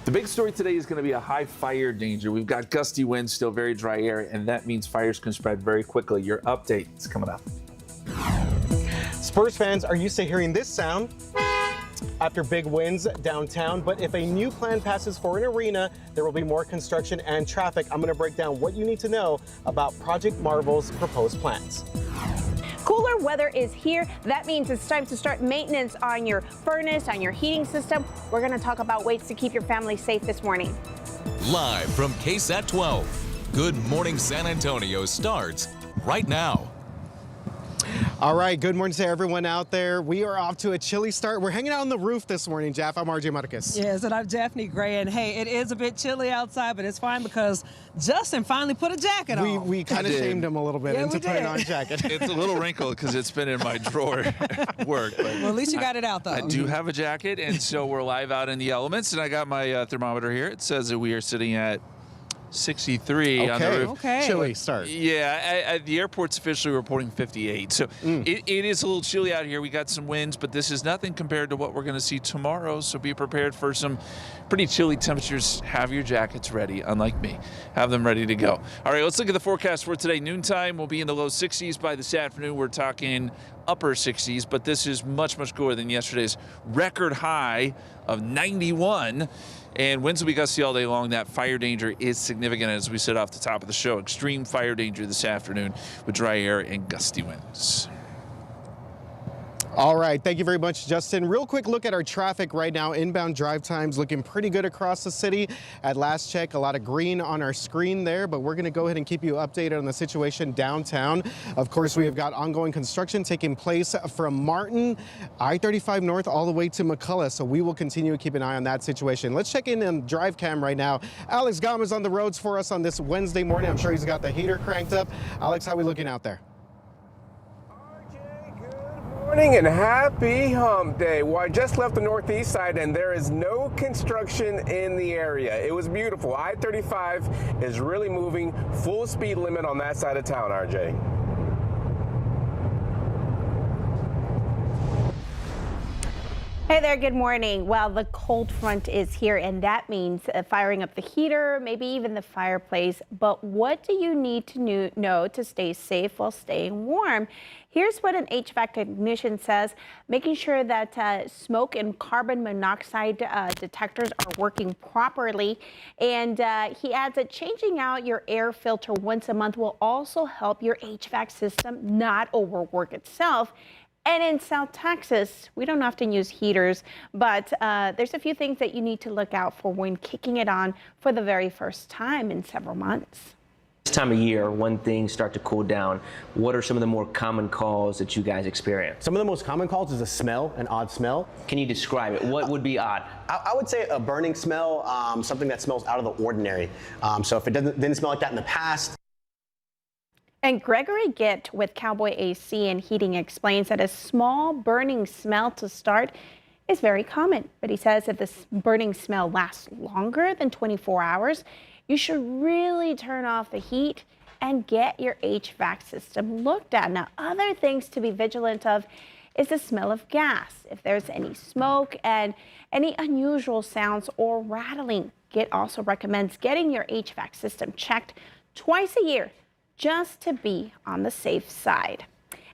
The big story today is going to be a high fire danger. We've got gusty winds, still very dry air, and that means fires can spread very quickly. Your update is coming up. Spurs fans are used to hearing this sound after big winds downtown, but if a new plan passes for an arena, there will be more construction and traffic. I'm going to break down what you need to know about Project Marvel's proposed plans. Cooler weather is here. That means it's time to start maintenance on your furnace, on your heating system. We're going to talk about ways to keep your family safe this morning. Live from KSAT 12, Good Morning San Antonio starts right now. All right, good morning to everyone out there. We are off to a chilly start. We're hanging out on the roof this morning, Jeff. I'm RJ Marcus. Yes, and I'm Daphne Gray. And hey, it is a bit chilly outside, but it's fine because Justin finally put a jacket on. We kind of shamed him a little bit into putting on a jacket. It's a little wrinkled because it's been in my drawer at work. But well, at least you got it out, though. I do have a jacket, and so we're live out in the elements, and I got my thermometer here. It says that we are sitting at 63 on the roof. Okay. Chilly start. Yeah, the airport's officially reporting 58. So it is a little chilly out here. We got some winds, but this is nothing compared to what we're going to see tomorrow. So be prepared for some pretty chilly temperatures. Have your jackets ready, unlike me. Have them ready to go. All right, let's look at the forecast for today. Noontime will be in the low 60s. By this afternoon, we're talking upper 60s, but this is much, much cooler than yesterday's record high of 91. And winds will be gusty all day long. That fire danger is significant, as we said off the top of the show. Extreme fire danger this afternoon with dry air and gusty winds. All right, thank you very much, Justin. Real quick look at our traffic right now. Inbound drive times looking pretty good across the city. At last check, a lot of green on our screen there, but we're going to go ahead and keep you updated on the situation downtown. Of course, we have got ongoing construction taking place from Martin, I-35 North, all the way to McCullough, so we will continue to keep an eye on that situation. Let's check in on drive cam right now. Alex Gomez on the roads for us on this Wednesday morning. I'm sure he's got the heater cranked up. Alex, how are we looking out there? Morning and happy hump day. Well, I just left the northeast side and there is no construction in the area. It was beautiful. I-35 is really moving, full speed limit on that side of town, RJ. Hey there, good morning. Well, the cold front is here, and that means firing up the heater, maybe even the fireplace. But what do you need to know to stay safe while staying warm? Here's what an HVAC technician says: making sure that smoke and carbon monoxide detectors are working properly. And he adds that changing out your air filter once a month will also help your HVAC system not overwork itself. And in South Texas, we don't often use heaters, but there's a few things that you need to look out for when kicking it on for the very first time in several months. This time of year, when things start to cool down, what are some of the more common calls that you guys experience? Some of the most common calls is a smell, an odd smell. Can you describe it? What would be odd? I would say a burning smell, something that smells out of the ordinary. So if it didn't smell like that in the past. And Gregory Gitt with Cowboy AC and Heating explains that a small burning smell to start is very common. But he says if this burning smell lasts longer than 24 hours, you should really turn off the heat and get your HVAC system looked at. Now, other things to be vigilant of is the smell of gas. If there's any smoke and any unusual sounds or rattling, Gitt also recommends getting your HVAC system checked twice a year, just to be on the safe side.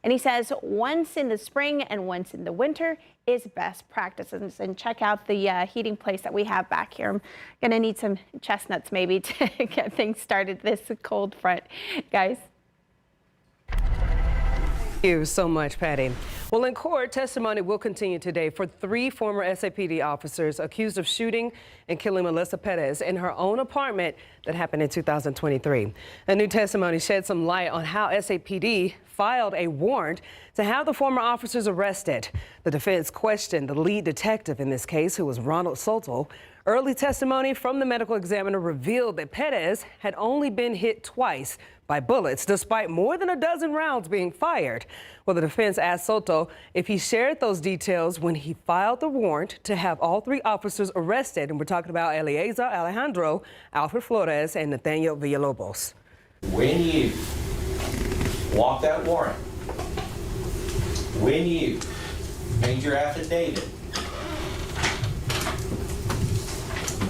And he says once in the spring and once in the winter is best practices. And check out the heating place that we have back here. I'm gonna need some chestnuts maybe to get things started this cold front, guys. Thank you so much, Patty. Well, in court, testimony will continue today for 3 former SAPD officers accused of shooting and killing Melissa Perez in her own apartment that happened in 2023. A new testimony shed some light on how SAPD filed a warrant to have the former officers arrested. The defense questioned the lead detective in this case, who was Ronald Soto. Early testimony from the medical examiner revealed that Perez had only been hit twice by bullets, despite more than a dozen rounds being fired. Well, the defense asked Soto if he shared those details when he filed the warrant to have all 3 officers arrested. And we're talking about Eliezer Alejandro, Alfred Flores, and Nathaniel Villalobos. When you walk that warrant, when you made your affidavit,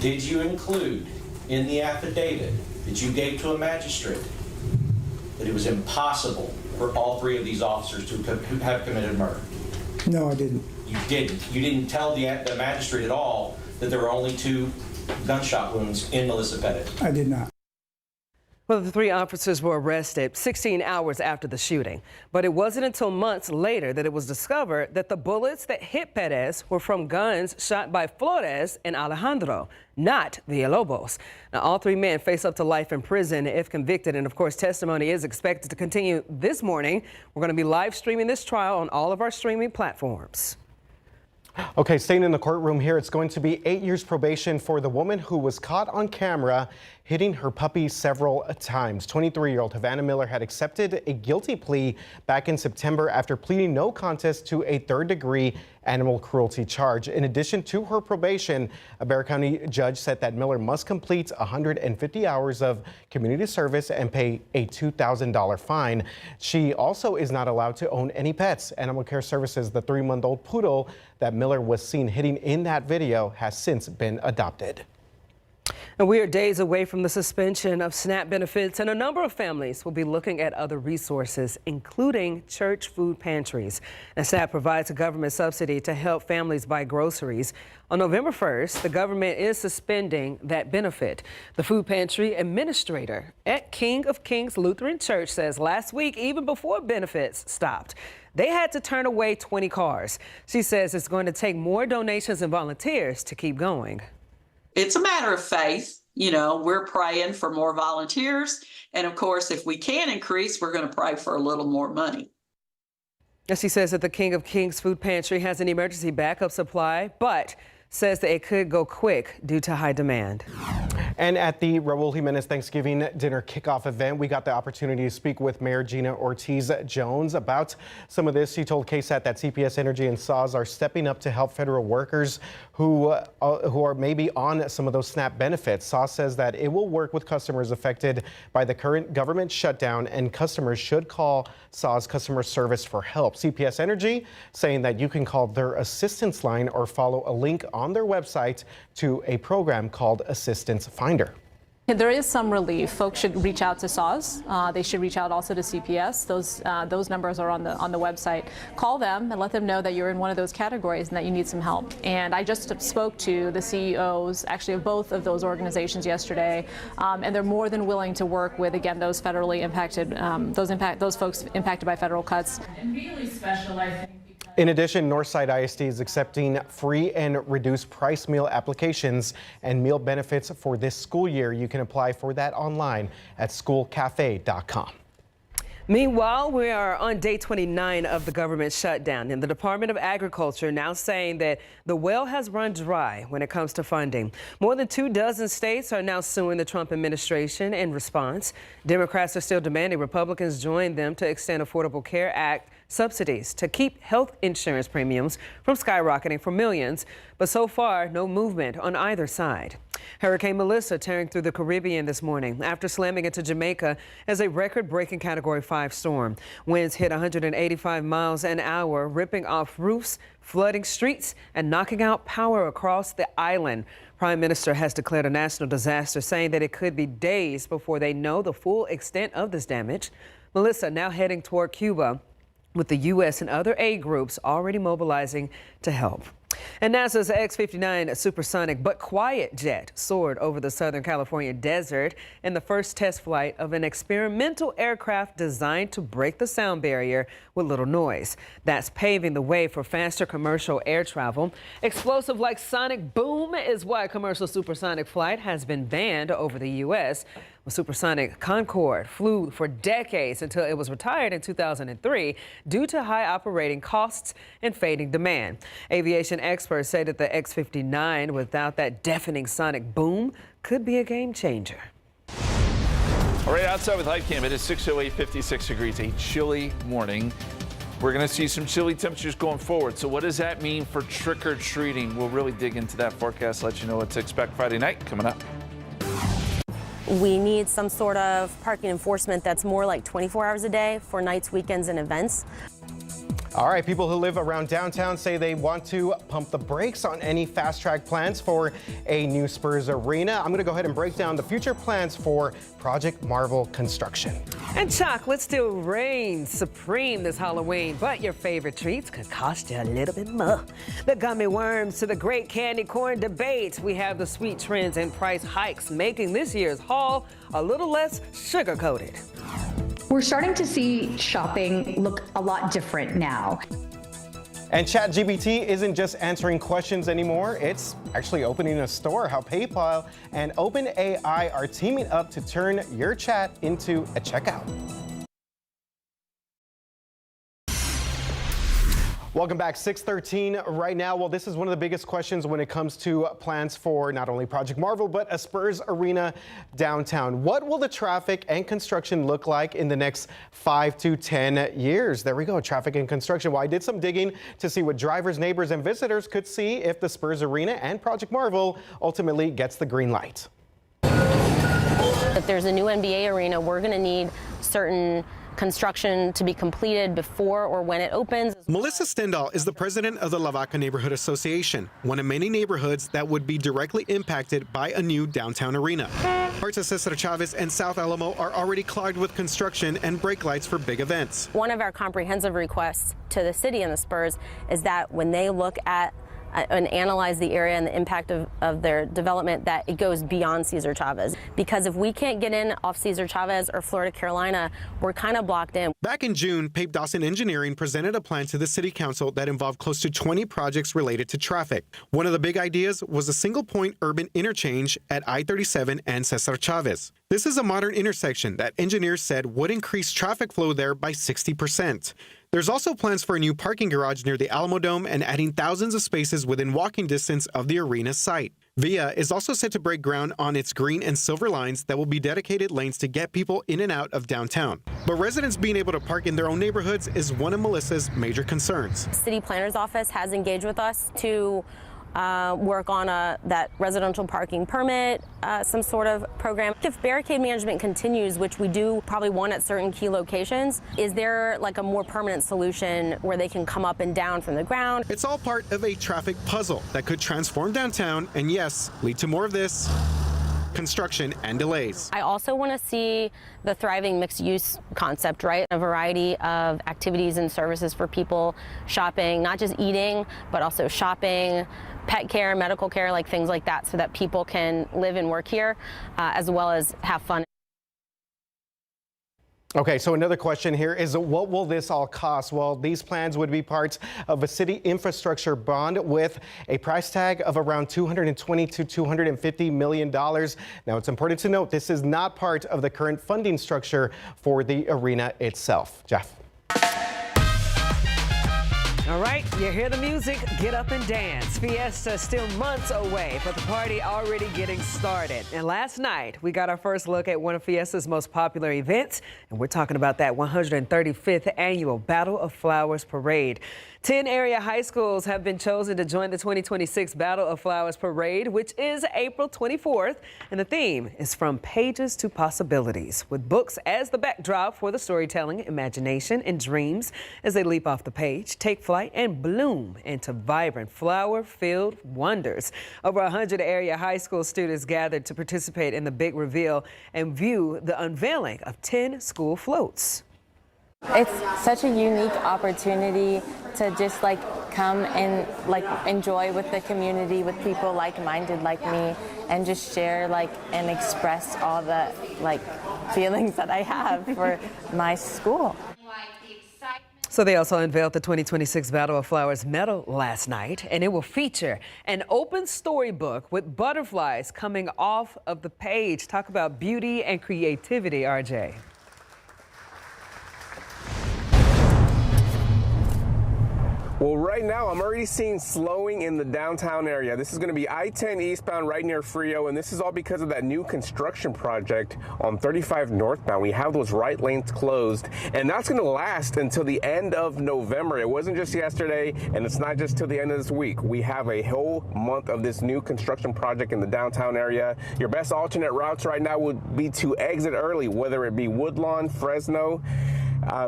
did you include in the affidavit that you gave to a magistrate that it was impossible for all three of these officers to have committed murder? No, I didn't. You didn't. You didn't tell the magistrate at all that there were only 2 gunshot wounds in Melissa Pettit? I did not. Well, the 3 officers were arrested 16 hours after the shooting, but it wasn't until months later that it was discovered that the bullets that hit Perez were from guns shot by Flores and Alejandro, not Villalobos. Now, all 3 men face up to life in prison if convicted, and of course, testimony is expected to continue this morning. We're going to be live streaming this trial on all of our streaming platforms. Okay, staying in the courtroom here, it's going to be 8 years probation for the woman who was caught on camera hitting her puppy several times. 23-year-old Havana Miller had accepted a guilty plea back in September after pleading no contest to a 3rd-degree animal cruelty charge. In addition to her probation, a Bexar County judge said that Miller must complete 150 hours of community service and pay a $2,000 fine. She also is not allowed to own any pets. Animal Care Services, the 3-month-old poodle that Miller was seen hitting in that video, has since been adopted. And we are days away from the suspension of SNAP benefits, and a number of families will be looking at other resources, including church food pantries. And SNAP provides a government subsidy to help families buy groceries. On November 1st, the government is suspending that benefit. The food pantry administrator at King of Kings Lutheran Church says last week, even before benefits stopped, they had to turn away 20 cars. She says it's going to take more donations and volunteers to keep going. It's a matter of faith. You know, we're praying for more volunteers. And of course, if we can increase, we're going to pray for a little more money. And she says that the King of Kings Food Pantry has an emergency backup supply, but says that it could go quick due to high demand. And at the Raul Jimenez Thanksgiving dinner kickoff event, we got the opportunity to speak with Mayor Gina Ortiz-Jones about some of this. She told KSAT that CPS Energy and SAWS are stepping up to help federal workers who are maybe on some of those SNAP benefits. SAWS says that it will work with customers affected by the current government shutdown, and customers should call SAWS customer service for help. CPS Energy saying that you can call their assistance line or follow a link on their website to a program called Assistance Finder. There is some relief. Folks should reach out to SAWS. They should reach out also to CPS. Those numbers are on the website. Call them and let them know that you're in one of those categories and that you need some help. And I just spoke to the CEOs, actually, of both of those organizations yesterday, and they're more than willing to work with, again, those federally impacted, those folks impacted by federal cuts. And really specializing. In addition, Northside ISD is accepting free and reduced price meal applications and meal benefits for this school year. You can apply for that online at schoolcafe.com. Meanwhile, we are on day 29 of the government shutdown, and the Department of Agriculture now saying that the well has run dry when it comes to funding. More than 24 states are now suing the Trump administration in response. Democrats are still demanding Republicans join them to extend Affordable Care Act subsidies to keep health insurance premiums from skyrocketing for millions. But so far, no movement on either side. Hurricane Melissa tearing through the Caribbean this morning after slamming into Jamaica as a record-breaking Category 5 storm. Winds hit 185 miles an hour, ripping off roofs, flooding streets, and knocking out power across the island. Prime Minister has declared a national disaster, saying that it could be days before they know the full extent of this damage. Melissa now heading toward Cuba, with the U.S. and other aid groups already mobilizing to help. And NASA's X-59 supersonic but quiet jet soared over the Southern California desert in the first test flight of an experimental aircraft designed to break the sound barrier with little noise. That's paving the way for faster commercial air travel. Explosive like sonic boom is why commercial supersonic flight has been banned over the U.S. Supersonic Concorde flew for decades until it was retired in 2003 due to high operating costs and fading demand. Aviation experts say that the X-59 without that deafening sonic boom could be a game changer. All right, outside with Hype Cam, it is 6:08, 56 degrees, a chilly morning. We're going to see some chilly temperatures going forward. So what does that mean for trick-or-treating? We'll really dig into that forecast, let you know what to expect Friday night coming up. We need some sort of parking enforcement that's more like 24 hours a day for nights, weekends, and events. All right, people who live around downtown say they want to pump the brakes on any fast-track plans for a new Spurs arena. I'm going to go ahead and break down the future plans for Project Marvel construction. And chocolate still reigns supreme this Halloween, but your favorite treats could cost you a little bit more. The gummy worms to the great candy corn debate. We have the sweet trends and price hikes making this year's haul a little less sugar-coated. We're starting to see shopping look a lot different now. And ChatGPT isn't just answering questions anymore, it's actually opening a store. How PayPal and OpenAI are teaming up to turn your chat into a checkout. Welcome back, 6:13 right now. Well, this is one of the biggest questions when it comes to plans for not only Project Marvel, but a Spurs arena downtown. What will the traffic and construction look like in the next 5 to 10 years? There we go, traffic and construction. Well, I did some digging to see what drivers, neighbors, and visitors could see if the Spurs arena and Project Marvel ultimately gets the green light. If there's a new NBA arena, we're going to need certain construction to be completed before or when it opens. Melissa Stendal is the president of the Lavaca Neighborhood Association, one of many neighborhoods that would be directly impacted by a new downtown arena. Parts of Cesar Chavez and South Alamo are already clogged with construction and brake lights for big events. One of our comprehensive requests to the city and the Spurs is that when they look at and analyze the area and the impact of their development, that it goes beyond Cesar Chavez. Because if we can't get in off Cesar Chavez or Florida Carolina, we're kind of blocked in. Back in June, Pape Dawson Engineering presented a plan to the City Council that involved close to 20 projects related to traffic. One of the big ideas was a single-point urban interchange at I-37 and Cesar Chavez. This is a modern intersection that engineers said would increase traffic flow there by 60%. There's also plans for a new parking garage near the Alamo Dome and adding thousands of spaces within walking distance of the arena site. VIA is also set to break ground on its green and silver lines that will be dedicated lanes to get people in and out of downtown. But residents being able to park in their own neighborhoods is one of Melissa's major concerns. City Planner's Office has engaged with us to work on that residential parking permit, some sort of program. If barricade management continues, which we do probably want at certain key locations, is there like a more permanent solution where they can come up and down from the ground? It's all part of a traffic puzzle that could transform downtown and, yes, lead to more of this construction and delays. I also want to see the thriving mixed-use concept, right? A variety of activities and services for people shopping, not just eating, but also shopping, pet care, medical care, like things like that, so that people can live and work here as well as have fun. Okay, so another question here is, what will this all cost? Well, these plans would be part of a city infrastructure bond with a price tag of around $220 to $250 million. Now, it's important to note this is not part of the current funding structure for the arena itself. Jeff. All right, you hear the music, get up and dance. Fiesta still months away, but the party already getting started. And last night, we got our first look at one of Fiesta's most popular events, and we're talking about that 135th annual Battle of Flowers Parade. 10 area high schools have been chosen to join the 2026 Battle of Flowers Parade, which is April 24th. And the theme is From Pages to Possibilities, with books as the backdrop for the storytelling, imagination, and dreams as they leap off the page, take flight, and bloom into vibrant flower-filled wonders. Over 100 area high school students gathered to participate in the big reveal and view the unveiling of 10 school floats. It's such a unique opportunity to just come and enjoy with the community, with people like-minded like me, and just share and express all the feelings that I have for my school. So they also unveiled the 2026 Battle of Flowers medal last night, and it will feature an open storybook with butterflies coming off of the page. Talk about beauty and creativity, RJ. Well, right now, I'm already seeing slowing in the downtown area. This is going to be I-10 eastbound right near Frio, and this is all because of that new construction project on 35 northbound. We have those right lanes closed, and that's going to last until the end of November. It wasn't just yesterday, and it's not just till the end of this week. We have a whole month of this new construction project in the downtown area. Your best alternate routes right now would be to exit early, whether it be Woodlawn, Fresno,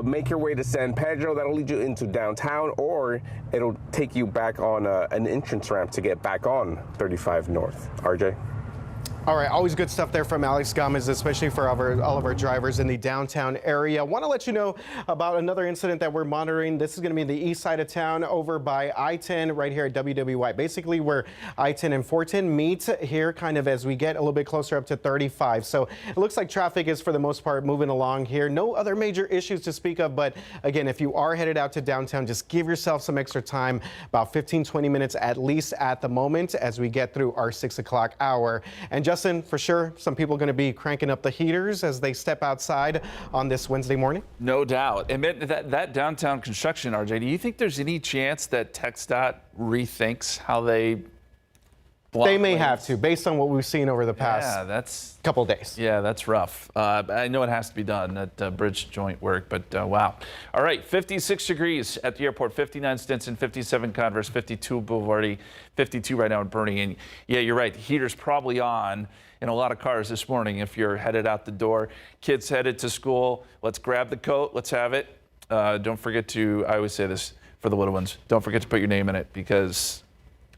make your way to San Pedro. That'll lead you into downtown, or it'll take you back on an entrance ramp to get back on 35 North. RJ? All right, always good stuff there from Alex Gomez, especially for all of our drivers in the downtown area. Want to let you know about another incident that we're monitoring. This is going to be in the east side of town over by I-10 right here at WWY. Basically where I-10 and 410 meet here kind of as we get a little bit closer up to 35. So it looks like traffic is for the most part moving along here. No other major issues to speak of, but again, if you are headed out to downtown, just give yourself some extra time, about 15-20 minutes at least at the moment as we get through our 6 o'clock hour. And Justin, for sure, some people going to be cranking up the heaters as they step outside on this Wednesday morning. No doubt. And that downtown construction, RJ, do you think there's any chance that TxDOT rethinks how they block They may lanes? have to, based on what we've seen over the past couple days. Yeah, that's rough. I know it has to be done, that bridge joint work, but wow. All right, 56 degrees at the airport, 59 Stinson, 57 Converse, 52 Boulevardy, 52 right now in Bernie. And yeah, you're right, the heater's probably on in a lot of cars this morning if you're headed out the door. Kids headed to school, let's grab the coat, let's have it. Don't forget to, I always say this for the little ones, don't forget to put your name in it, because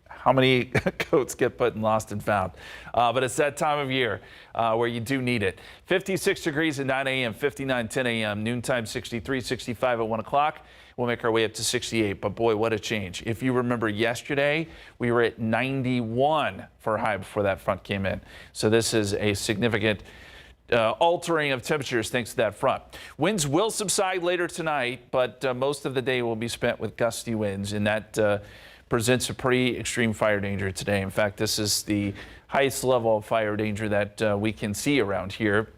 how many coats get put and lost and found? But it's that time of year where you do need it. 56 degrees at 9 a.m., 59, 10 a.m., noontime 63, 65 at 1 o'clock. We'll make our way up to 68, but boy, what a change. If you remember yesterday, we were at 91 for a high before that front came in. So this is a significant altering of temperatures thanks to that front. Winds will subside later tonight, but most of the day will be spent with gusty winds, and that presents a pretty extreme fire danger today. In fact, this is the highest level of fire danger that we can see around here.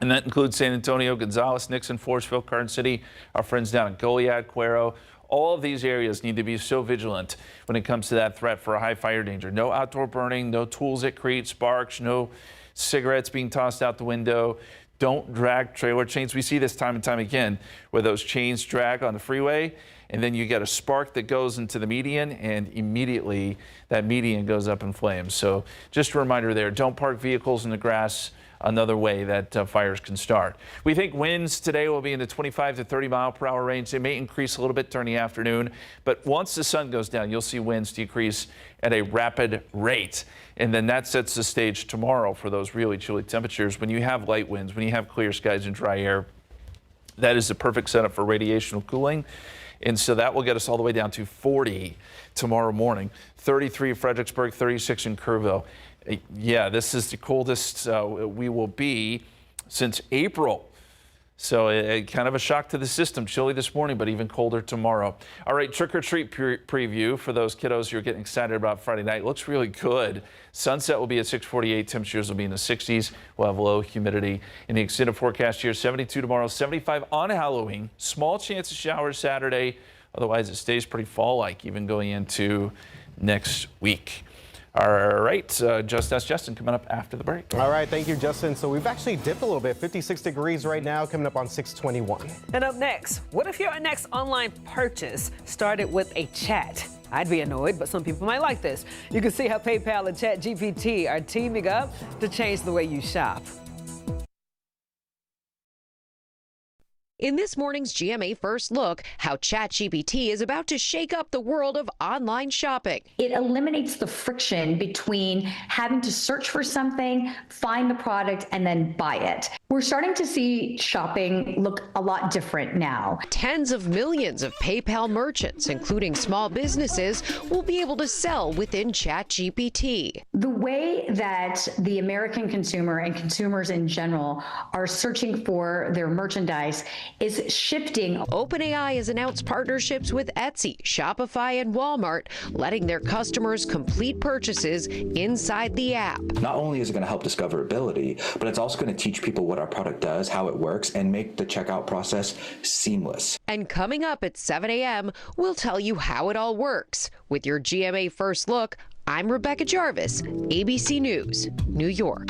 And that includes San Antonio, Gonzales, Nixon, Forestville, Garden City, our friends down in Goliad, Cuero. All of these areas need to be so vigilant when it comes to that threat for a high fire danger. No outdoor burning, no tools that create sparks, no cigarettes being tossed out the window. Don't drag trailer chains. We see this time and time again where those chains drag on the freeway, and then you get a spark that goes into the median, and immediately that median goes up in flames. So just a reminder there, don't park vehicles in the grass, another way that fires can start. We think winds today will be in the 25 to 30 mile per hour range. They may increase a little bit during the afternoon, but once the sun goes down, you'll see winds decrease at a rapid rate. And then that sets the stage tomorrow for those really chilly temperatures. When you have light winds, when you have clear skies and dry air, that is the perfect setup for radiational cooling. And so that will get us all the way down to 40 tomorrow morning, 33 in Fredericksburg, 36 in Kerrville. Yeah, this is the coldest we will be since April. So kind of a shock to the system. Chilly this morning, but even colder tomorrow. All right, trick-or-treat preview for those kiddos who are getting excited about Friday night. Looks really good. Sunset will be at 6:48. Temperatures will be in the 60s. We'll have low humidity. In the extended forecast here, 72 tomorrow, 75 on Halloween. Small chance of showers Saturday. Otherwise, it stays pretty fall-like even going into next week. All right, Just Ask Justin coming up after the break. All right, thank you, Justin. So we've actually dipped a little bit, 56 degrees right now, coming up on 621. And up next, what if your next online purchase started with a chat? I'd be annoyed, but some people might like this. You can see how PayPal and ChatGPT are teaming up to change the way you shop. In this morning's GMA First Look, how ChatGPT is about to shake up the world of online shopping. It eliminates the friction between having to search for something, find the product, and then buy it. We're starting to see shopping look a lot different now. Tens of millions of PayPal merchants, including small businesses, will be able to sell within ChatGPT. The way that the American consumer and consumers in general are searching for their merchandise is shifting. OpenAI has announced partnerships with Etsy, Shopify, and Walmart, letting their customers complete purchases inside the app. Not only is it going to help discoverability, but it's also going to teach people what our product does, how it works, and make the checkout process seamless. And coming up at 7 a.m., we'll tell you how it all works. With your GMA First Look, I'm Rebecca Jarvis, ABC News, New York.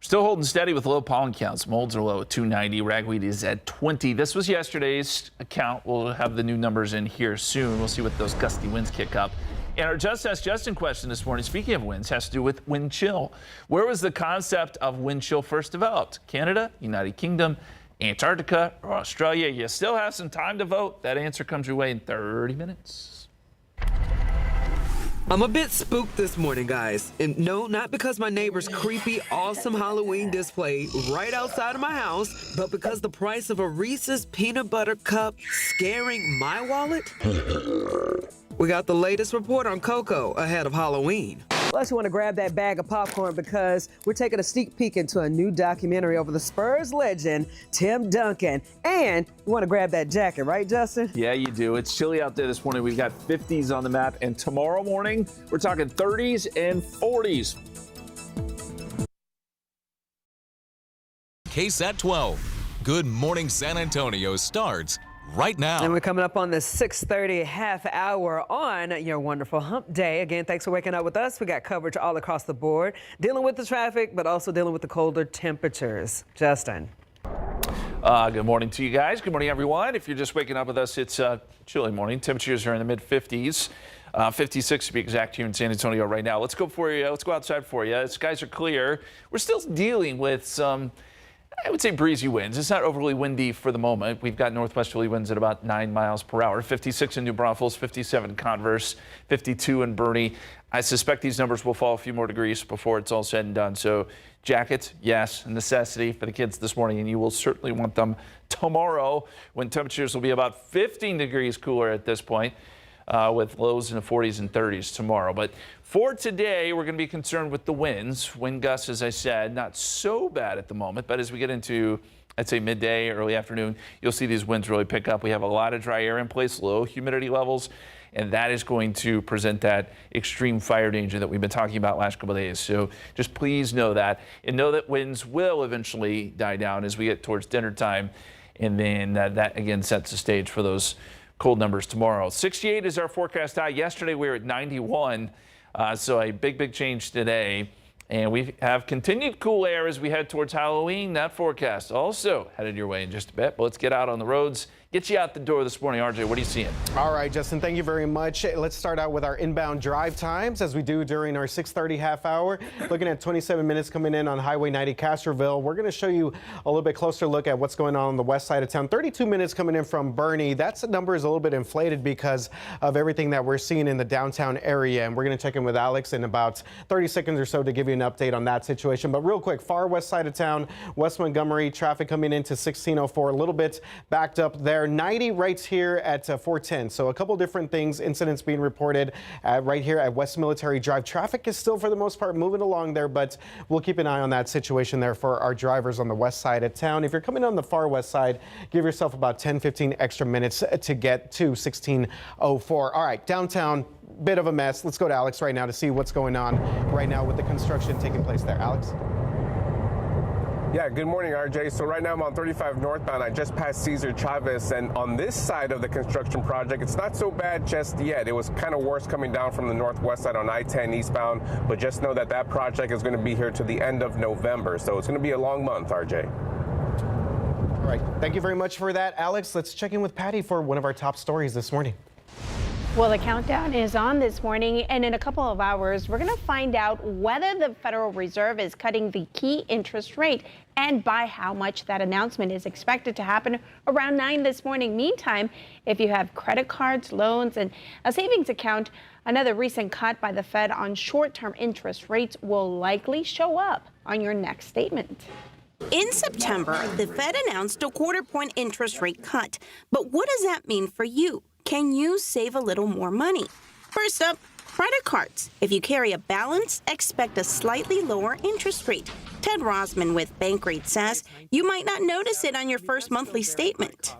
Still holding steady with low pollen counts. Molds are low at 290. Ragweed is at 20. This was yesterday's count. We'll have the new numbers in here soon. We'll see what those gusty winds kick up. And our Just Ask Justin question this morning, speaking of winds, has to do with wind chill. Where was the concept of wind chill first developed? Canada, United Kingdom, Antarctica or Australia? You still have some time to vote. That answer comes your way in 30 minutes. I'm a bit spooked this morning, guys. And no, not because my neighbor's creepy, awesome Halloween display right outside of my house, but because the price of a Reese's peanut butter cup scaring my wallet. We got the latest report on cocoa ahead of Halloween. Plus, you want to grab that bag of popcorn because we're taking a sneak peek into a new documentary over the Spurs legend, Tim Duncan. And you want to grab that jacket, right, Justin? Yeah, you do. It's chilly out there this morning. We've got 50s on the map. And tomorrow morning, we're talking 30s and 40s. KSAT 12. Good Morning San Antonio starts right now. And we're coming up on the 6:30 half hour on your wonderful hump day. Again, thanks for waking up with us. We got coverage all across the board, dealing with the traffic, but also dealing with the colder temperatures. Justin. Good morning to you guys. Good morning, everyone. If you're just waking up with us, it's a chilly morning. Temperatures are in the mid-50s. 56 to be exact here in San Antonio right now. Let's go outside for you. The skies are clear. We're still dealing with some, I would say, breezy winds. It's not overly windy for the moment. We've got northwesterly winds at about 9 miles per hour. 56 in New Braunfels, 57 in Converse, 52 in Boerne. I suspect these numbers will fall a few more degrees before it's all said and done. So jackets, yes, a necessity for the kids this morning, and you will certainly want them tomorrow when temperatures will be about 15 degrees cooler at this point. With lows in the 40s and 30s tomorrow. But for today, we're going to be concerned with the winds. Wind gusts, as I said, not so bad at the moment. But as we get into, I'd say, midday, early afternoon, you'll see these winds really pick up. We have a lot of dry air in place, low humidity levels, and that is going to present that extreme fire danger that we've been talking about last couple of days. So just please know that, and know that winds will eventually die down as we get towards dinner time. And then that again sets the stage for those cold numbers tomorrow. 68 is our forecast high. Yesterday we were at 91, so a big change today. And we have continued cool air as we head towards Halloween. That forecast also headed your way in just a bit. But let's get out on the roads. Get you out the door this morning. RJ, what are you seeing? All right, Justin, thank you very much. Let's start out with our inbound drive times as we do during our 6:30 half hour. Looking at 27 minutes coming in on Highway 90 Castroville. We're going to show you a little bit closer look at what's going on the west side of town. 32 minutes coming in from Boerne. That number is a little bit inflated because of everything that we're seeing in the downtown area. And we're going to check in with Alex in about 30 seconds or so to give you an update on that situation. But real quick, far west side of town, West Montgomery, traffic coming into 1604, a little bit backed up there. 90 right here at 410. So a couple different things, incidents being reported right here at West Military Drive. Traffic is still, for the most part, moving along there, but we'll keep an eye on that situation there for our drivers on the west side of town. If you're coming on the far west side, give yourself about 10-15 extra minutes to get to 1604. All right, downtown, bit of a mess. Let's go to Alex right now to see what's going on right now with the construction taking place there. Alex? Yeah, good morning, RJ. So right now I'm on 35 northbound. I just passed Cesar Chavez, and on this side of the construction project, it's not so bad just yet. It was kind of worse coming down from the northwest side on I-10 eastbound, but just know that that project is going to be here to the end of November. So it's going to be a long month, RJ. All right, thank you very much for that, Alex. Let's check in with Patty for one of our top stories this morning. Well, the countdown is on this morning, and in a couple of hours, we're going to find out whether the Federal Reserve is cutting the key interest rate and by how much. That announcement is expected to happen around 9 this morning. Meantime, if you have credit cards, loans, and a savings account, another recent cut by the Fed on short-term interest rates will likely show up on your next statement. In September, the Fed announced a quarter-point interest rate cut. But what does that mean for you? Can you save a little more money? First up, credit cards. If you carry a balance, expect a slightly lower interest rate. Ted Rosman with Bankrate says you might not notice it on your first monthly statement.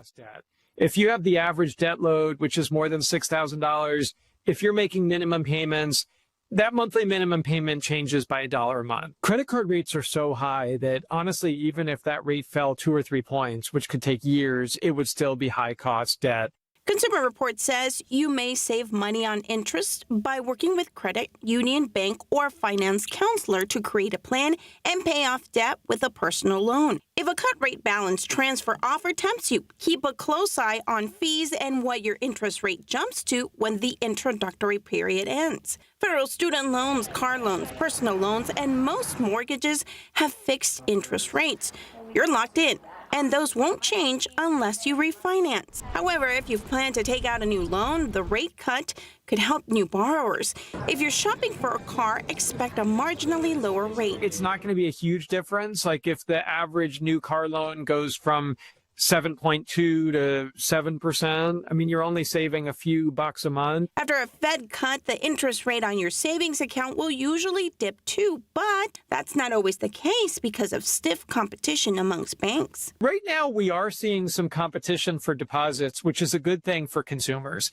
If you have the average debt load, which is more than $6,000, if you're making minimum payments, that monthly minimum payment changes by $1 a month. Credit card rates are so high that honestly, even if that rate fell 2 or 3 points, which could take years, it would still be high cost debt. Consumer Report says you may save money on interest by working with credit union, bank, or finance counselor to create a plan and pay off debt with a personal loan. If a cut rate balance transfer offer tempts you, keep a close eye on fees and what your interest rate jumps to when the introductory period ends. Federal student loans, car loans, personal loans, and most mortgages have fixed interest rates. You're locked in. and those won't change unless you refinance. However, if you plan to take out a new loan, the rate cut could help new borrowers. If you're shopping for a car, expect a marginally lower rate. It's not going to be a huge difference. Like if the average new car loan goes from 7.2 to 7%, I mean, you're only saving a few bucks a month. After a Fed cut, the interest rate on your savings account will usually dip too, but that's not always the case because of stiff competition amongst banks. Right now, we are seeing some competition for deposits, which is a good thing for consumers.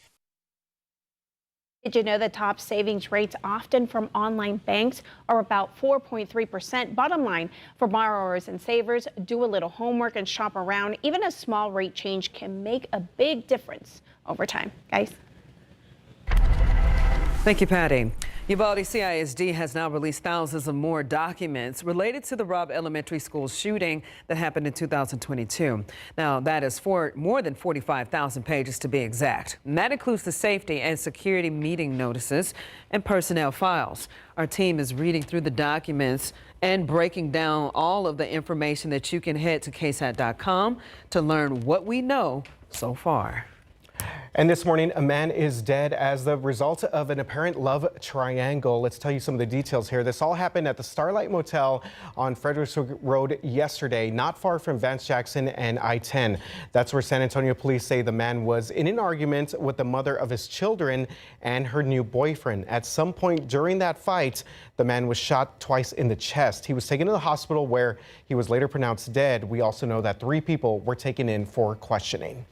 Did you know the top savings rates often from online banks are about 4.3%? Bottom line, for borrowers and savers, do a little homework and shop around. Even a small rate change can make a big difference over time. Guys. Thank you, Patty. Uvalde CISD has now released thousands of more documents related to the Robb Elementary School shooting that happened in 2022. Now, that is more than 45,000 pages to be exact. And that includes the safety and security meeting notices and personnel files. Our team is reading through the documents and breaking down all of the information that you can head to KSAT.com to learn what we know so far. And this morning, a man is dead as the result of an apparent love triangle. Let's tell you some of the details here. This all happened at the Starlight Motel on Fredericksburg Road yesterday, not far from Vance Jackson and I-10. That's where San Antonio police say the man was in an argument with the mother of his children and her new boyfriend. At some point during that fight, the man was shot twice in the chest. He was taken to the hospital where he was later pronounced dead. We also know that 3 people were taken in for questioning.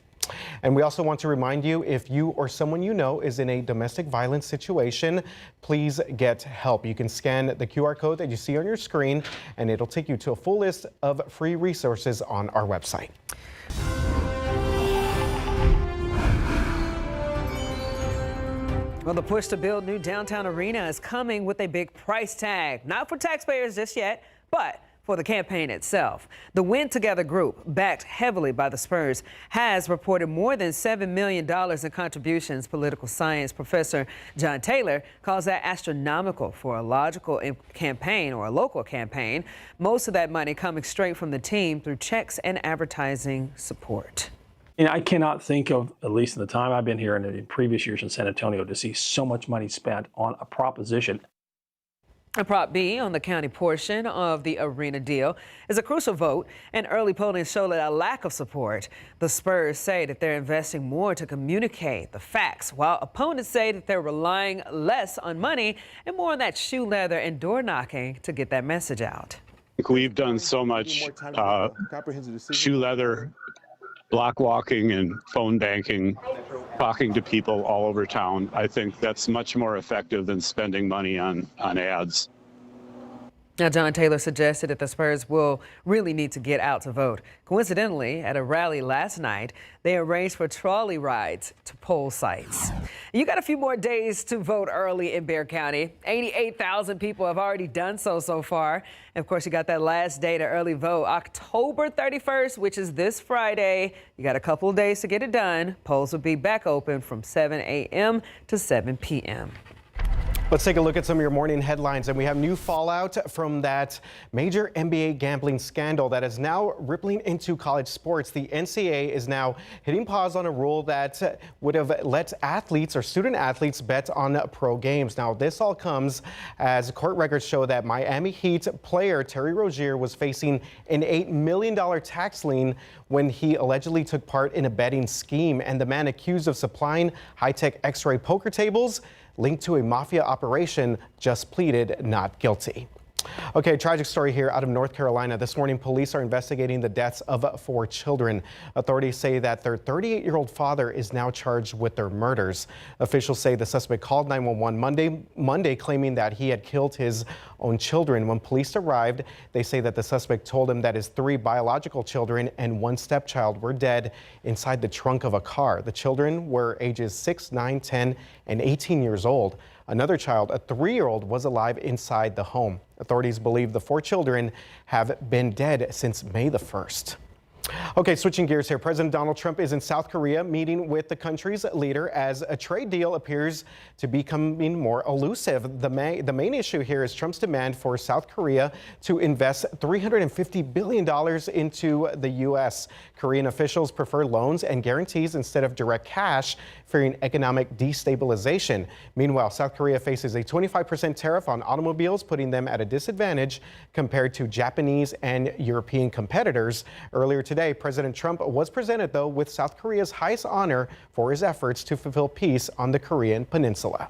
And we also want to remind you, if you or someone you know is in a domestic violence situation, please get help. You can scan the QR code that you see on your screen, and it'll take you to a full list of free resources on our website. Well, the push to build new downtown arena is coming with a big price tag. Not for taxpayers just yet, but for the campaign itself. The Win Together group, backed heavily by the Spurs, has reported more than $7 million in contributions. Political science professor John Taylor calls that astronomical for a logical campaign or a local campaign. Most of that money coming straight from the team through checks and advertising support. And I cannot think of, at least in the time I've been here and in previous years in San Antonio, to see so much money spent on a proposition. A Prop B on the county portion of the arena deal is a crucial vote, and early polling showed a lack of support. The Spurs say that they're investing more to communicate the facts, while opponents say that they're relying less on money and more on that shoe leather and door knocking to get that message out. We've done so much shoe leather, block walking and phone banking, talking to people all over town. I think that's much more effective than spending money on ads. Now, John Taylor suggested that the Spurs will really need to get out to vote. Coincidentally, at a rally last night, they arranged for trolley rides to poll sites. You got a few more days to vote early in Bexar County. 88,000 people have already done so far. And of course, you got that last day to early vote, October 31st, which is this Friday. You got a couple of days to get it done. Polls will be back open from 7 a.m. to 7 p.m. Let's take a look at some of your morning headlines, and we have new fallout from that major NBA gambling scandal that is now rippling into college sports. The NCAA is now hitting pause on a rule that would have let athletes or student athletes bet on pro games. Now, this all comes as court records show that Miami Heat player Terry Rozier was facing an $8 million tax lien when he allegedly took part in a betting scheme, and the man accused of supplying high-tech X-ray poker tables linked to a mafia operation just pleaded not guilty. Okay, tragic story here out of North Carolina. This morning, police are investigating the deaths of 4 children. Authorities say that their 38-year-old father is now charged with their murders. Officials say the suspect called 911 Monday, claiming that he had killed his own children. When police arrived, they say that the suspect told him that his 3 biological children and 1 stepchild were dead inside the trunk of a car. The children were ages 6, 9, 10, and 18 years old. Another child, a 3-year-old, was alive inside the home. Authorities believe the 4 children have been dead since May the 1st. Okay, switching gears here. President Donald Trump is in South Korea meeting with the country's leader as a trade deal appears to be becoming more elusive. The main issue here is Trump's demand for South Korea to invest $350 billion into the U.S. Korean officials prefer loans and guarantees instead of direct cash, fearing economic destabilization. Meanwhile, South Korea faces a 25% tariff on automobiles, putting them at a disadvantage compared to Japanese and European competitors. Earlier today, President Trump was presented, though, with South Korea's highest honor for his efforts to fulfill peace on the Korean peninsula.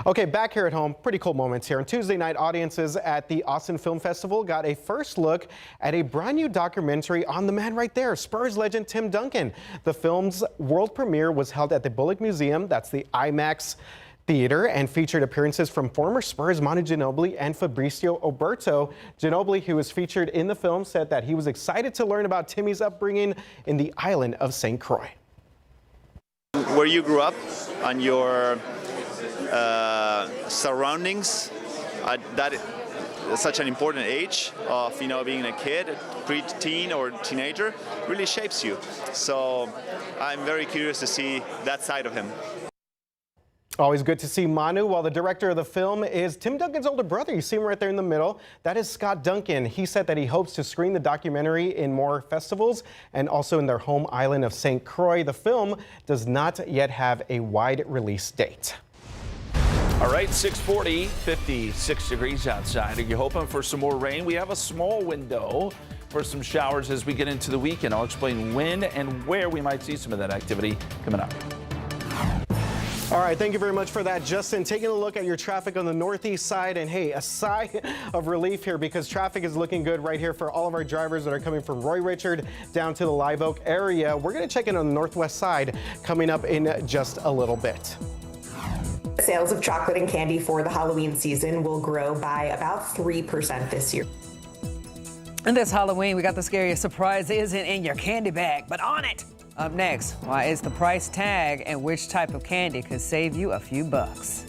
Okay, back here at home, pretty cool moments here. On Tuesday night, audiences at the Austin Film Festival got a first look at a brand new documentary on the man right there, Spurs legend Tim Duncan. The film's world premiere was held at the Bullock Museum, that's the IMAX Theater, and featured appearances from former Spurs Manu Ginobili and Fabrizio Oberto. Ginobili, who was featured in the film, said that he was excited to learn about Timmy's upbringing in the island of St. Croix. Where you grew up, on your surroundings, that is such an important age of being a kid, pre-teen or teenager, really shapes you. So I'm very curious to see that side of him. Always good to see Manu. While the director of the film is Tim Duncan's older brother. You see him right there in the middle. That is Scott Duncan. He said that he hopes to screen the documentary in more festivals and also in their home island of St. Croix. The film does not yet have a wide release date. All right, 6:40, 56 degrees outside. Are you hoping for some more rain? We have a small window for some showers as we get into the weekend. I'll explain when and where we might see some of that activity coming up. All right, thank you very much for that, Justin. Taking a look at your traffic on the northeast side, and hey, a sigh of relief here because traffic is looking good right here for all of our drivers that are coming from Roy Richard down to the Live Oak area. We're going to check in on the northwest side coming up in just a little bit. Sales of chocolate and candy for the Halloween season will grow by about 3% this year. And this Halloween, we got the scariest surprise isn't in your candy bag, but on it. Up next, why is the price tag and which type of candy could save you a few bucks?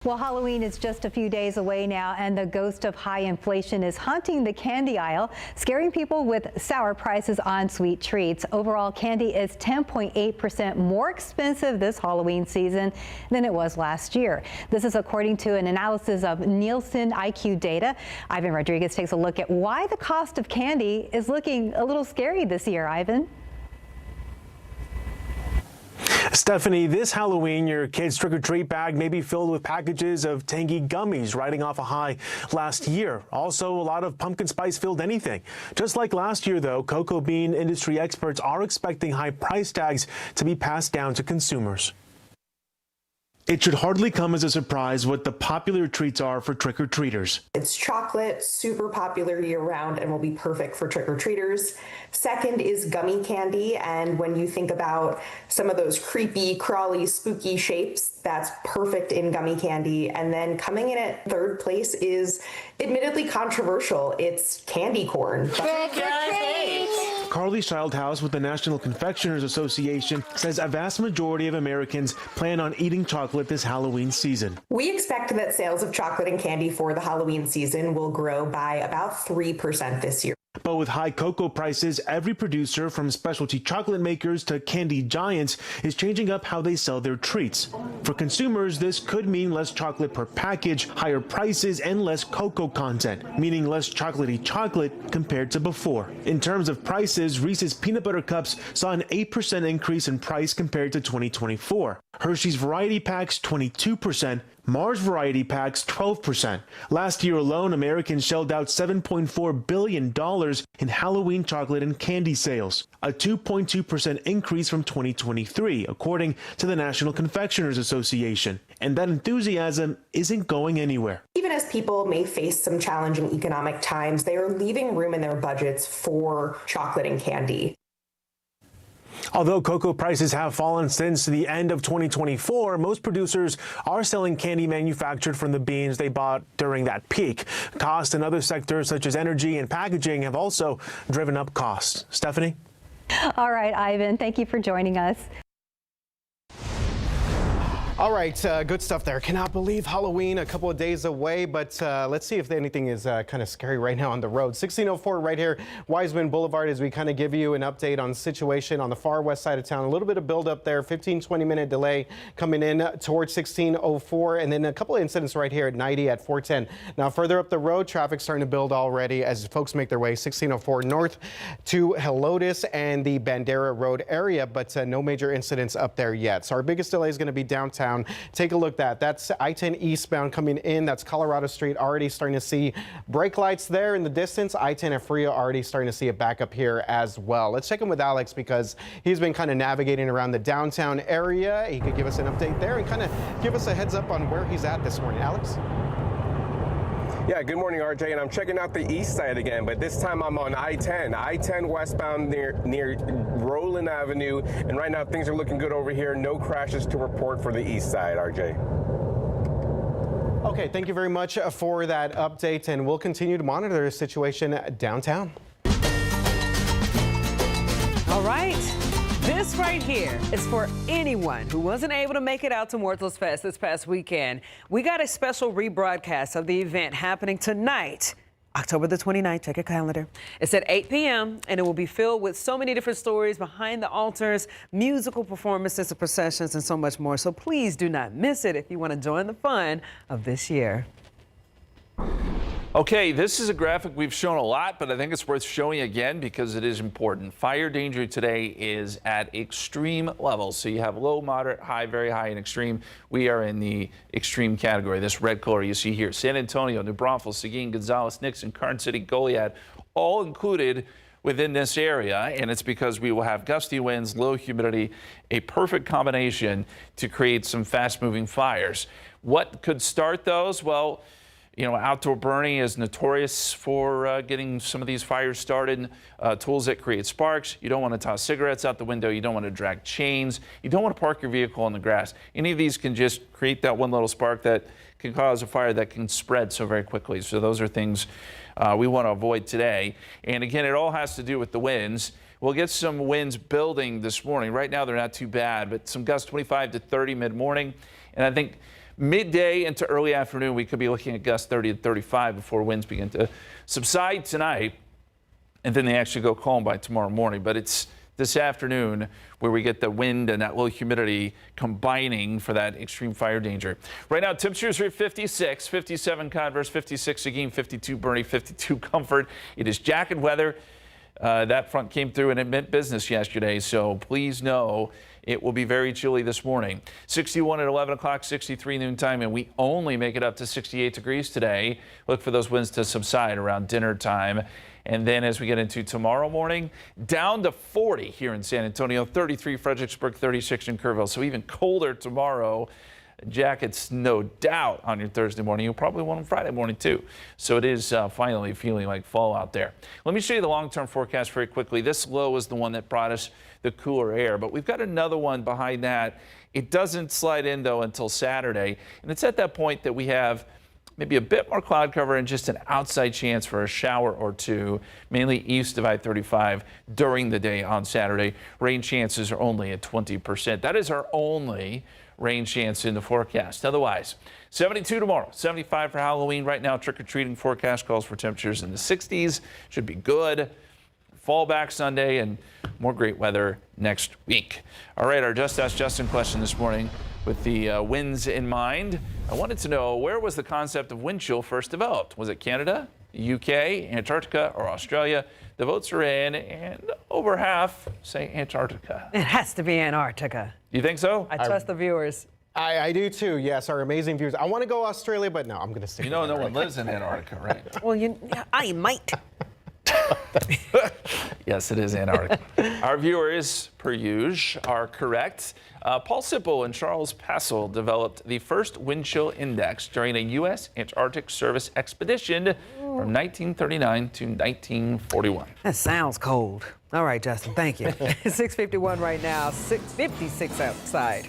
Well, Halloween is just a few days away now, and the ghost of high inflation is haunting the candy aisle, scaring people with sour prices on sweet treats. Overall, candy is 10.8% more expensive this Halloween season than it was last year. This is according to an analysis of Nielsen IQ data. Ivan Rodriguez takes a look at why the cost of candy is looking a little scary this year. Ivan? Stephanie, this Halloween, your kid's trick-or-treat bag may be filled with packages of tangy gummies, riding off a high last year. Also, a lot of pumpkin spice-filled anything. Just like last year, though, cocoa bean industry experts are expecting high price tags to be passed down to consumers. It should hardly come as a surprise what the popular treats are for trick-or-treaters. It's chocolate, super popular year-round, and will be perfect for trick-or-treaters. Second is gummy candy, and when you think about some of those creepy, crawly, spooky shapes, that's perfect in gummy candy. And then coming in at third place is admittedly controversial. It's candy corn. Carly Childhouse with the National Confectioners Association says a vast majority of Americans plan on eating chocolate this Halloween season. We expect that sales of chocolate and candy for the Halloween season will grow by about 3% this year. But with high cocoa prices, every producer from specialty chocolate makers to candy giants is changing up how they sell their treats. For consumers, this could mean less chocolate per package, higher prices, and less cocoa content, meaning less chocolatey chocolate compared to before. In terms of prices, Reese's Peanut Butter Cups saw an 8% increase in price compared to 2024. Hershey's Variety Packs, 22%. Mars Variety Packs, 12%. Last year alone, Americans shelled out $7.4 billion in Halloween chocolate and candy sales, a 2.2% increase from 2023, according to the National Confectioners Association. And that enthusiasm isn't going anywhere. Even as people may face some challenging economic times, they are leaving room in their budgets for chocolate and candy. Although cocoa prices have fallen since the end of 2024, most producers are selling candy manufactured from the beans they bought during that peak. Costs in other sectors such as energy and packaging have also driven up costs. Stephanie? All right, Ivan, thank you for joining us. All right, good stuff there. Cannot believe Halloween a couple of days away, but let's see if anything is kind of scary right now on the road. 1604 right here, Wiseman Boulevard, as we kind of give you an update on the situation on the far west side of town. A little bit of buildup there, 15-20 minute delay coming in towards 1604, and then a couple of incidents right here at 90 at 410. Now further up the road, traffic starting to build already as folks make their way 1604 north to Helotes and the Bandera Road area, but no major incidents up there yet. So our biggest delay is going to be downtown. Take a look at that. That's I-10 eastbound coming in. That's Colorado Street. Already starting to see brake lights there in the distance. I-10 at Frio already starting to see a backup here as well. Let's check in with Alex because he's been kind of navigating around the downtown area. He could give us an update there and kind of give us a heads up on where he's at this morning. Alex? Yeah, good morning, RJ, and I'm checking out the east side again, but this time I'm on I-10 westbound near Roland Avenue, and right now things are looking good over here. No crashes to report for the east side, RJ. Okay, thank you very much for that update, and we'll continue to monitor the situation downtown. All right. This right here is for anyone who wasn't able to make it out to Mortals Fest this past weekend. We got a special rebroadcast of the event happening tonight, October the 29th. Check your calendar. It's at 8 p.m. and it will be filled with so many different stories behind the altars, musical performances, and processions, and so much more. So please do not miss it if you want to join the fun of this year. Okay, this is a graphic we've shown a lot, but I think it's worth showing again because it is important. Fire danger today is at extreme levels. So you have low, moderate, high, very high, and extreme. We are in the extreme category. This red color you see here. San Antonio, New Braunfels, Seguin, Gonzales, Nixon, Karn City, Goliad, all included within this area, and it's because we will have gusty winds, low humidity, a perfect combination to create some fast-moving fires. What could start those? Well, you know, outdoor burning is notorious for getting some of these fires started. Tools that create sparks. You don't want to toss cigarettes out the window. You don't want to drag chains. You don't want to park your vehicle on the grass. Any of these can just create that one little spark that can cause a fire that can spread so very quickly. So those are things we want to avoid today. And again, it all has to do with the winds. We'll get some winds building this morning. Right now, they're not too bad, but some gusts 25 to 30 mid-morning. And I think midday into early afternoon, we could be looking at gusts 30 to 35 before winds begin to subside tonight, and then they actually go calm by tomorrow morning. But it's this afternoon where we get the wind and that low humidity combining for that extreme fire danger. Right now, temperatures are at 56, 57 Converse, 56 Seguin, 52 Bernie, 52 Comfort. It is jacket weather. That front came through and it meant business yesterday, so please know it will be very chilly this morning. 61 at 11 o'clock, 63 noontime, and we only make it up to 68 degrees today. Look for those winds to subside around dinner time. And then as we get into tomorrow morning, down to 40 here in San Antonio, 33 Fredericksburg, 36 in Kerrville. So even colder tomorrow. Jackets, no doubt, on your Thursday morning. You'll probably want them Friday morning, too. So it is finally feeling like fall out there. Let me show you the long-term forecast very quickly. This low is the one that brought us the cooler air, but we've got another one behind that. It doesn't slide in, though, until Saturday. And it's at that point that we have maybe a bit more cloud cover and just an outside chance for a shower or two, mainly east of I-35 during the day on Saturday. Rain chances are only at 20%. That is our only rain chance in the forecast. Otherwise, 72 tomorrow, 75 for Halloween. Right now, trick-or-treating forecast calls for temperatures in the 60s. Should be good. Fall back Sunday and more great weather next week. All right, our Just Ask Justin question this morning with the winds in mind. I wanted to know, where was the concept of wind chill first developed? Was it Canada, UK, Antarctica, or Australia? The votes are in, and over half say Antarctica. It has to be Antarctica. You think so? I trust the viewers. I do too. Yes, our amazing viewers. I want to go Australia, but no, I'm going to stick. You know, no one lives in Antarctica, right? Well, I might. Yes, it is Antarctica. Our viewers, per usual, are correct. Paul Sipple and Charles Passel developed the first wind chill index during a U.S. Antarctic Service expedition from 1939 to 1941. That sounds cold. All right, Justin, thank you. 6:51 right now, 6:56 outside.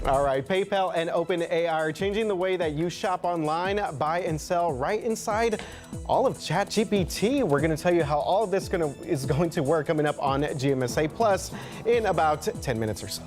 All right, PayPal and OpenAI are changing the way that you shop online, buy and sell right inside all of ChatGPT. We're going to tell you how all of this is going to work coming up on GMSA Plus in about 10 minutes or so.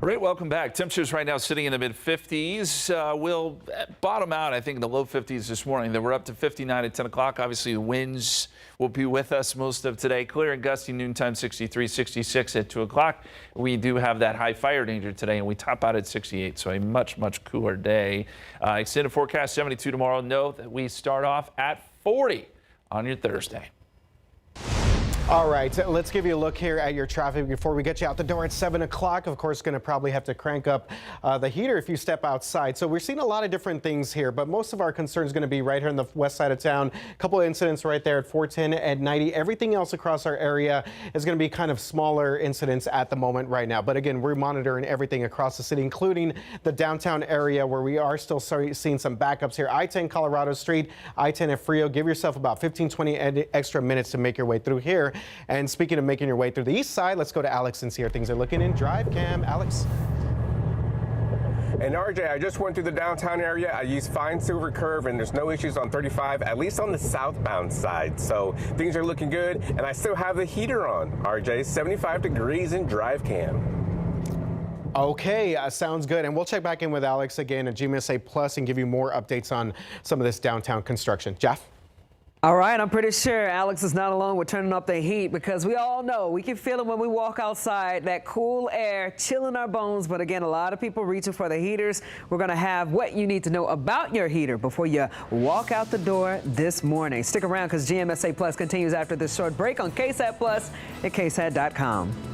All right, welcome back. Temperatures right now sitting in the mid-50s. We'll bottom out, I think, in the low 50s this morning. Then we're up to 59 at 10 o'clock. Obviously, the winds will be with us most of today. Clear and gusty noontime, 63, 66 at 2 o'clock. We do have that high fire danger today, and we top out at 68, so a much, much cooler day. Extended forecast, 72 tomorrow. Note that we start off at 40 on your Thursday. All right, so let's give you a look here at your traffic before we get you out the door at 7 o'clock. Of course, going to probably have to crank up the heater if you step outside. So we're seeing a lot of different things here, but most of our concern is going to be right here in the west side of town. A couple of incidents right there at 410 at 90. Everything else across our area is going to be kind of smaller incidents at the moment right now. But again, we're monitoring everything across the city, including the downtown area where we are still seeing some backups here. I-10 Colorado Street, I-10 at Frio. Give yourself about 15-20 extra minutes to make your way through here. And speaking of making your way through the east side, let's go to Alex and see how things are looking in Drive Cam. Alex. And RJ, I just went through the downtown area. I used Fine Silver Curve, and there's no issues on 35, at least on the southbound side. So things are looking good, and I still have the heater on. RJ, 75 degrees in Drive Cam. Okay, sounds good. And we'll check back in with Alex again at GMSA Plus and give you more updates on some of this downtown construction. Jeff? All right, I'm pretty sure Alex is not alone with turning up the heat because we all know we can feel it when we walk outside, that cool air chilling our bones. But again, a lot of people reaching for the heaters. We're going to have what you need to know about your heater before you walk out the door this morning. Stick around because GMSA Plus continues after this short break on KSAT Plus at KSAT.com.